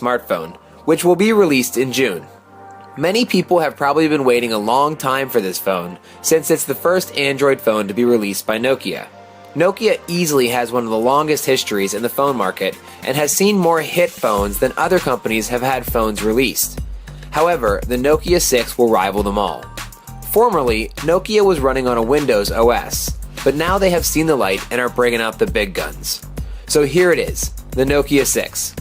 smartphone, which will be released in June. Many people have probably been waiting a long time for this phone, since it's the first Android phone to be released by Nokia. Nokia easily has one of the longest histories in the phone market and has seen more hit phones than other companies have had phones released. However, the Nokia 6 will rival them all. Formerly, Nokia was running on a Windows OS, but now they have seen the light and are bringing out the big guns. So here it is, the Nokia 6.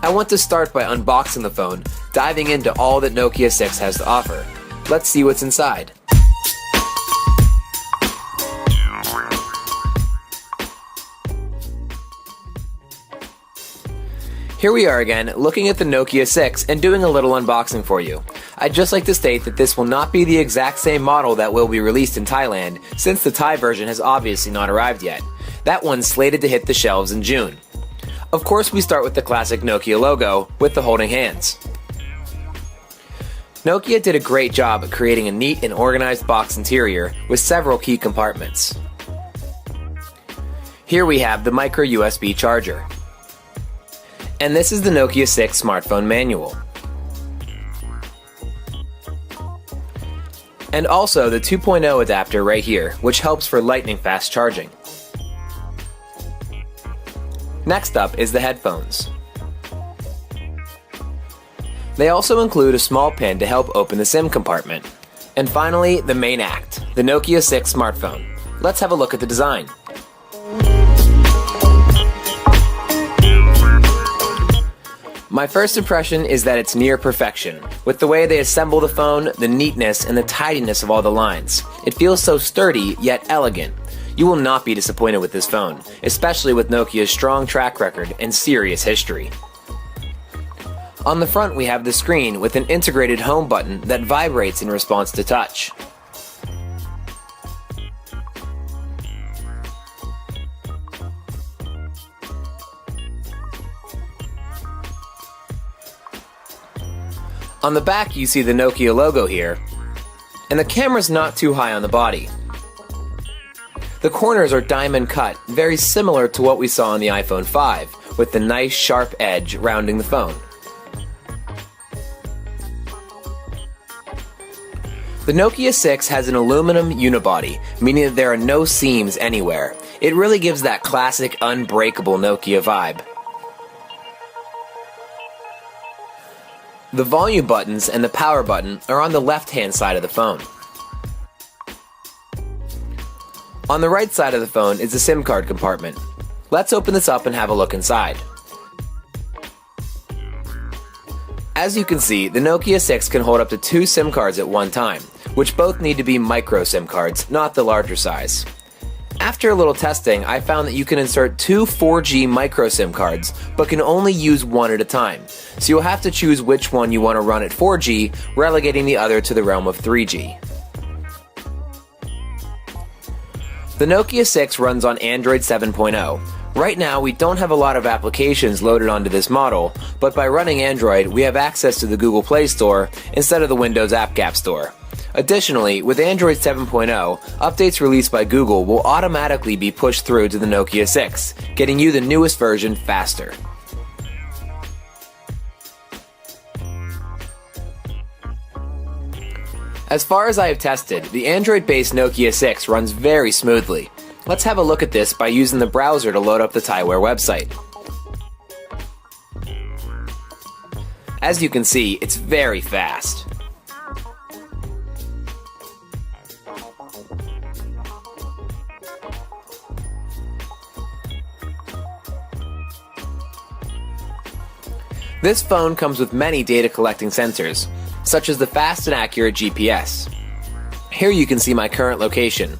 I want to start by unboxing the phone, diving into all that Nokia 6 has to offer. Let's see what's inside. Here we are again, looking at the Nokia 6 and doing a little unboxing for you. I'd just like to state that this will not be the exact same model that will be released in Thailand, since the Thai version has obviously not arrived yet. That one's slated to hit the shelves in June. Of course, we start with the classic Nokia logo, with the holding hands. Nokia did a great job at creating a neat and organized box interior with several key compartments. Here we have the micro USB charger. And this is the Nokia 6 smartphone manual. And also the 2.0 adapter right here, which helps for lightning fast charging. Next up is the headphones. They also include a small pin to help open the SIM compartment. And finally, the main act, the Nokia 6 smartphone. Let's have a look at the design. My first impression is that it's near perfection. With the way they assemble the phone, the neatness and the tidiness of all the lines. It feels so sturdy, yet elegant. You will not be disappointed with this phone, especially with Nokia's strong track record and serious history. On the front we have the screen with an integrated home button that vibrates in response to touch. On the back you see the Nokia logo here, and the camera's not too high on the body. The corners are diamond cut, very similar to what we saw on the iPhone 5, with the nice sharp edge rounding the phone. The Nokia 6 has an aluminum uni-body, meaning that there are no seams anywhere. It really gives that classic unbreakable Nokia vibe. The volume buttons and the power button are on the left-hand side of the phone. On the right side of the phone is the SIM card compartment. Let's open this up and have a look inside. As you can see, the Nokia 6 can hold up to 2 SIM cards at one time, which both need to be micro SIM cards, not the larger size. After a little testing, I found that you can insert 2 4G micro SIM cards, but can only use one at a time, so you'll have to choose which one you want to run at 4G, relegating the other to the realm of 3G. The Nokia 6 runs on Android 7.0. Right now, we don't have a lot of applications loaded onto this model, but by running Android, we have access to the Google Play Store instead of the Windows App Gap Store. Additionally, with Android 7.0, updates released by Google will automatically be pushed through to the Nokia 6, getting you the newest version faster. As far as I have tested, the Android-based Nokia 6 runs very smoothly. Let's have a look at this by using the browser to load up the Thaiware website. As you can see, it's very fast. This phone comes with many data collecting sensors, such as the fast and accurate GPS. Here you can see my current location.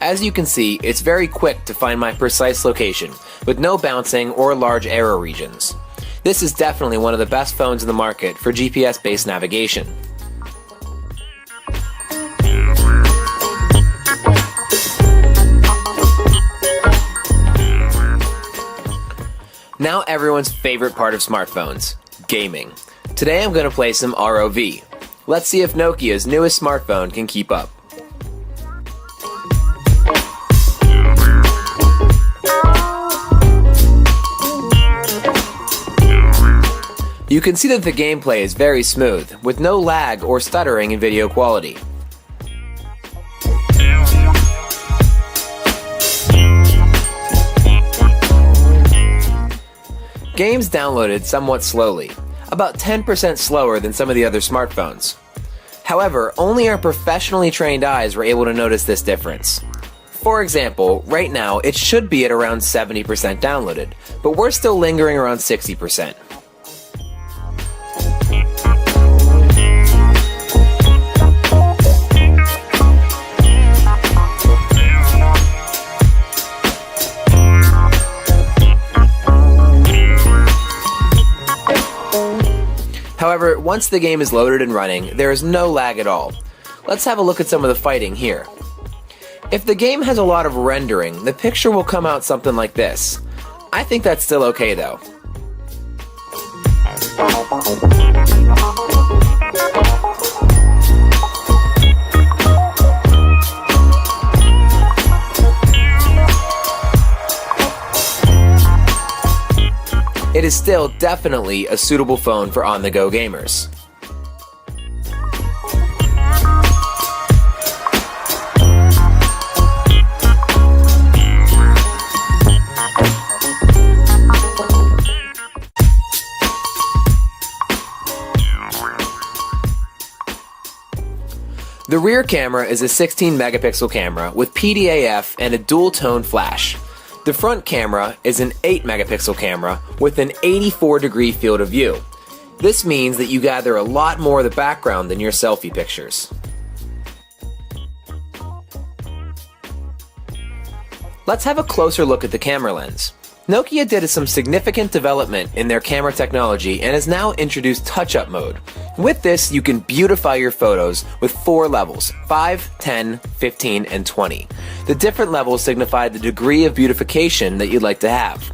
As you can see, it's very quick to find my precise location, with no bouncing or large error regions. This is definitely one of the best phones in the market for GPS-based navigation. Now everyone's favorite part of smartphones, gaming. Today I'm going to play some ROV. Let's see if Nokia's newest smartphone can keep up. You You can see that the gameplay is very smooth, with no lag or stuttering in video quality. Games downloaded somewhat slowly, about 10% slower than some of the other smartphones. However, only our professionally trained eyes were able to notice this difference. For example, right now it should be at around 70% downloaded, but we're still lingering around 60%. However, once the game is loaded and running, there is no lag at all. Let's have a look at some of the fighting here. If the game has a lot of rendering, the picture will come out something like this. I think that's still okay though. It is still definitely a suitable phone for on-the-go gamers. The rear camera is a 16 megapixel camera with PDAF and a dual tone flash. The front camera is an 8 megapixel camera with an 84-degree field of view. This means that you gather a lot more of the background than your selfie pictures. Let's have a closer look at the camera lens. Nokia did some significant development in their camera technology and has now introduced touch-up mode. With this, you can beautify your photos with 4 levels, 5, 10, 15, and 20. The different levels signify the degree of beautification that you'd like to have.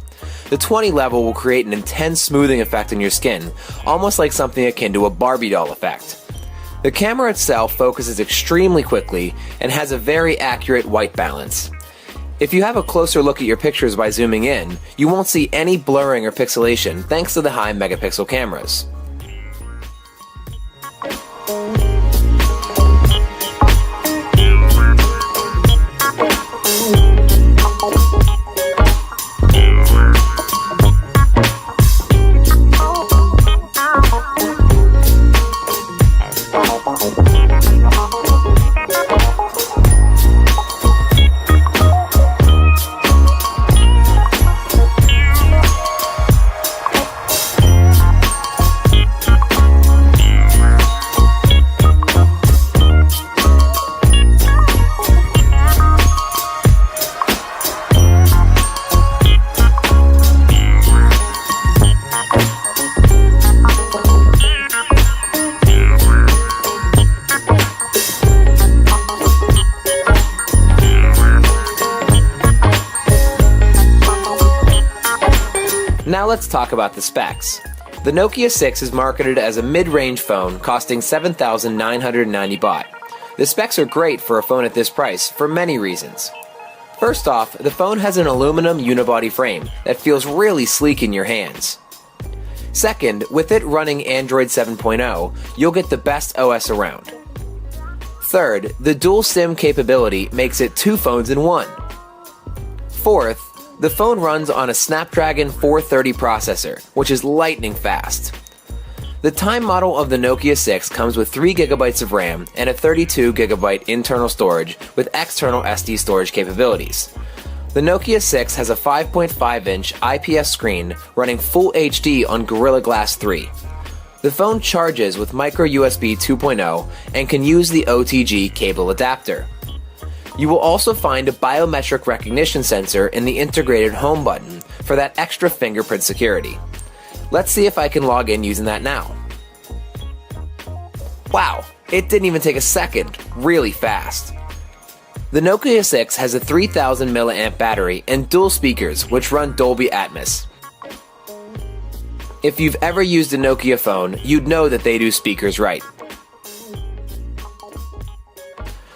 The 20 level will create an intense smoothing effect on your skin, almost like something akin to a Barbie doll effect. The camera itself focuses extremely quickly and has a very accurate white balance. If you have a closer look at your pictures by zooming in, you won't see any blurring or pixelation thanks to the high megapixel cameras. Now let's talk about the specs. The Nokia 6 is marketed as a mid-range phone costing 7,990 baht. The specs are great for a phone at this price for many reasons. First off, the phone has an aluminum uni-body frame that feels really sleek in your hands. Second, with it running Android 7.0, you'll get the best OS around. Third, the dual SIM capability makes it 2 phones in one. Fourth, the phone runs on a Snapdragon 430 processor, which is lightning fast. The Time model of the Nokia 6 comes with 3GB of RAM and a 32GB internal storage with external SD storage capabilities. The Nokia 6 has a 5.5-inch IPS screen running Full HD on Gorilla Glass 3. The phone charges with micro USB 2.0 and can use the OTG cable adapter. You will also find a biometric recognition sensor in the integrated home button for that extra fingerprint security. Let's see if I can log in using that now. Wow, it didn't even take a second, really fast. The Nokia 6 has a 3000 mAh battery and dual speakers which run Dolby Atmos. If you've ever used a Nokia phone, you'd know that they do speakers right.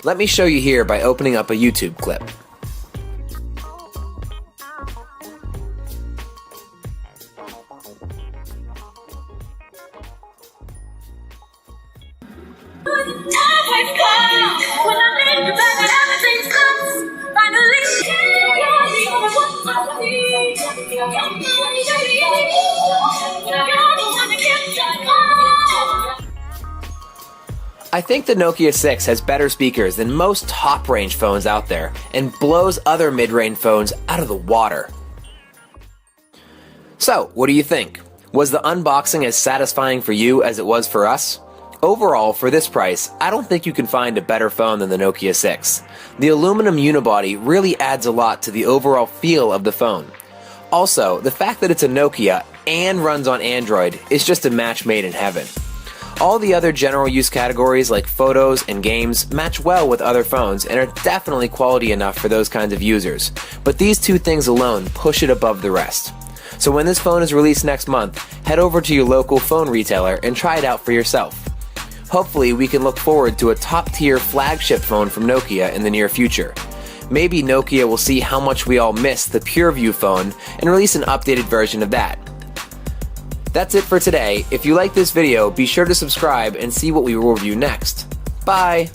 Let me show you here by opening up a YouTube clip. I think the Nokia 6 has better speakers than most top-range phones out there and blows other mid-range phones out of the water. So, what do you think? Was the unboxing as satisfying for you as it was for us? Overall, for this price, I don't think you can find a better phone than the Nokia 6. The aluminum unibody really adds a lot to the overall feel of the phone. Also, the fact that it's a Nokia and runs on Android is just a match made in heaven. All the other general use categories like photos and games match well with other phones and are definitely quality enough for those kinds of users, but these two things alone push it above the rest. So when this phone is released next month, head over to your local phone retailer and try it out for yourself. Hopefully we can look forward to a top-tier flagship phone from Nokia in the near future. Maybe Nokia will see how much we all miss the PureView phone and release an updated version of that. That's it for today. If you like this video, be sure to subscribe and see what we will review next. Bye!